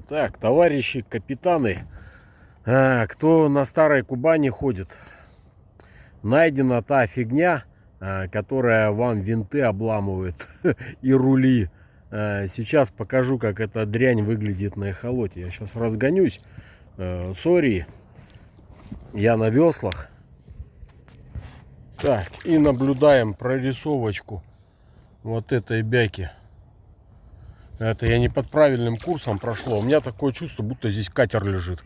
Так, товарищи капитаны, кто на Старой Кубани ходит, найдена та фигня, которая вам винты обламывает и рули. Сейчас покажу, как эта дрянь выглядит на эхолоте. Я сейчас разгонюсь. Сори, я на веслах. Так, и наблюдаем прорисовочку вот этой бяки. Это я не под правильным курсом прошло. У меня такое чувство, будто здесь катер лежит.